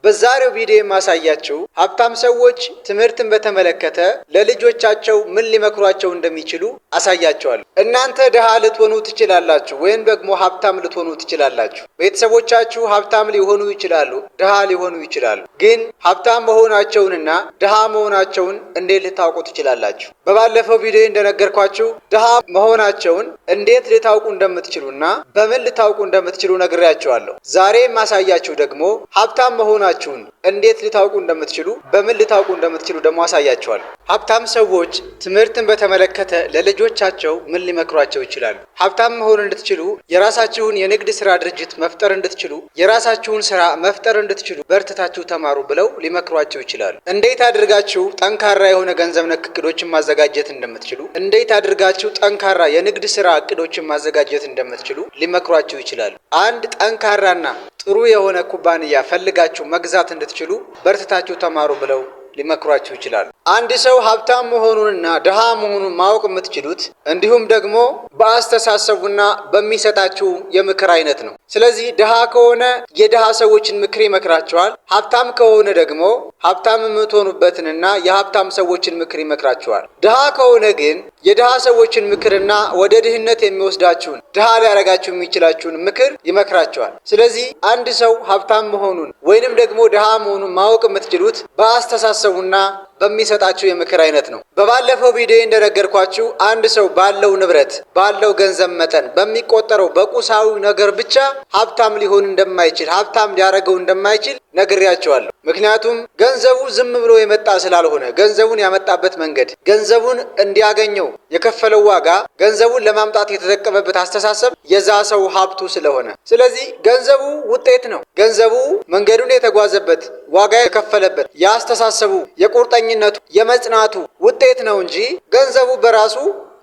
በዛሬው ቪዲዮ የማሳያችሁ ሀብታም ሰዎች ትምህርትን በተመለከተ ለልጆቻቸው ምን ሊመክሯቸው እንደሚችሉ አሳያቸዋለሁ። እናንተ ድሃ ልትሆኑ ትችላላችሁ፣ ወይም ደግሞ ሀብታም ልትሆኑ ትችላላችሁ። ቤተሰቦቻችሁ ሀብታም ሊሆኑ ይችላሉ፣ ድሃ ሊሆኑ ይችላሉ። ግን ሀብታም መሆናቸውንና ድሃ መሆናቸውን እንዴት ልታውቁ ትችላላችሁ? በባለፈው ቪዲዮ እንደነገርኳችሁ ድሃ መሆናቸውን እንዴት ልታውቁ እንደምትችሉና በምን ልታውቁ እንደምትችሉ ነግሬያቸዋለሁ። ዛሬ የማሳያችሁ ደግሞ ሀብታም መሆናችሁን እንዴት ልታውቁ እንደምትችሉ በምን ልታውቁ እንደምትችሉ ደግሞ አሳያችኋለሁ። ሀብታም ሰዎች ትምህርትን በተመለከተ ለልጆቻቸው ምን ሊመክሯቸው ይችላሉ? ሀብታም መሆን እንድትችሉ የራሳችሁን የንግድ ስራ ድርጅት መፍጠር እንድትችሉ የራሳችሁን ስራ መፍጠር እንድትችሉ በርትታችሁ ተማሩ ብለው ሊመክሯቸው ይችላሉ። እንዴት አድርጋችሁ ጠንካራ የሆነ ገንዘብ ነክ እቅዶችን ማዘጋጀት እንደምትችሉ፣ እንዴት አድርጋችሁ ጠንካራ የንግድ ስራ እቅዶችን ማዘጋጀት እንደምትችሉ ሊመክሯቸው ይችላሉ። አንድ ጠንካራና ጥሩ የሆነ ኩባንያ ፈልጋችሁ መግዛት እንድትችሉ በርትታችሁ ተማሩ ብለው ሊመክሯችሁ ይችላሉ። አንድ ሰው ሀብታም መሆኑንና ድሃ መሆኑን ማወቅ የምትችሉት እንዲሁም ደግሞ በአስተሳሰቡና በሚሰጣችሁ የምክር አይነት ነው። ስለዚህ ድሃ ከሆነ የድሃ ሰዎችን ምክር ይመክራቸዋል። ሀብታም ከሆነ ደግሞ ሀብታም የምትሆኑበትንና የሀብታም ሰዎችን ምክር ይመክራቸዋል። ድሃ ከሆነ ግን የድሃ ሰዎችን ምክርና ወደ ድህነት የሚወስዳችሁን ድሃ ሊያረጋችሁ የሚችላችሁን ምክር ይመክራቸዋል። ስለዚህ አንድ ሰው ሀብታም መሆኑን ወይንም ደግሞ ድሃ መሆኑን ማወቅ የምትችሉት በአስተሳሰቡና በሚሰጣችሁ የምክር አይነት ነው። በባለፈው ቪዲዮ እንደነገርኳችሁ አንድ ሰው ባለው ንብረት ባለው ገንዘብ መጠን በሚቆጠረው በቁሳዊ ነገር ብቻ ሀብታም ሊሆን እንደማይችል ሀብታም ሊያደርገው እንደማይችል ነግሬያቸዋለሁ። ምክንያቱም ገንዘቡ ዝም ብሎ የመጣ ስላልሆነ ገንዘቡን ያመጣበት መንገድ፣ ገንዘቡን እንዲያገኘው የከፈለው ዋጋ፣ ገንዘቡን ለማምጣት የተጠቀመበት አስተሳሰብ የዛ ሰው ሀብቱ ስለሆነ፣ ስለዚህ ገንዘቡ ውጤት ነው። ገንዘቡ መንገዱን የተጓዘበት ዋጋ የከፈለበት የአስተሳሰቡ የቁርጠኝነቱ የመጽናቱ ውጤት ነው እንጂ ገንዘቡ በራሱ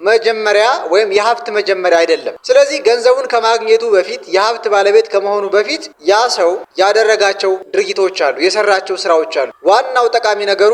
መጀመሪያ ወይም የሀብት መጀመሪያ አይደለም። ስለዚህ ገንዘቡን ከማግኘቱ በፊት የሀብት ባለቤት ከመሆኑ በፊት ያ ሰው ያደረጋቸው ድርጊቶች አሉ፣ የሰራቸው ስራዎች አሉ። ዋናው ጠቃሚ ነገሩ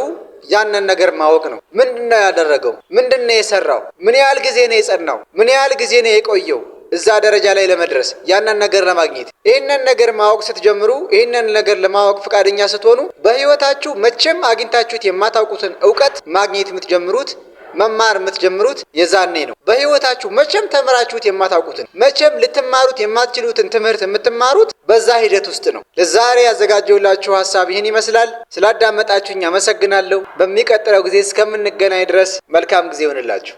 ያንን ነገር ማወቅ ነው። ምንድነው ያደረገው? ምንድነው የሰራው? ምን ያህል ጊዜ ነው የጸናው? ምን ያህል ጊዜ ነው የቆየው እዛ ደረጃ ላይ ለመድረስ ያንን ነገር ለማግኘት? ይህንን ነገር ማወቅ ስትጀምሩ፣ ይህንን ነገር ለማወቅ ፈቃደኛ ስትሆኑ በህይወታችሁ መቼም አግኝታችሁት የማታውቁትን እውቀት ማግኘት የምትጀምሩት መማር የምትጀምሩት የዛኔ ነው። በህይወታችሁ መቼም ተምራችሁት የማታውቁትን መቼም ልትማሩት የማትችሉትን ትምህርት የምትማሩት በዛ ሂደት ውስጥ ነው። ለዛሬ ያዘጋጀሁላችሁ ሀሳብ ይህን ይመስላል። ስላዳመጣችሁኝ አመሰግናለሁ። በሚቀጥለው ጊዜ እስከምንገናኝ ድረስ መልካም ጊዜ ይሆንላችሁ።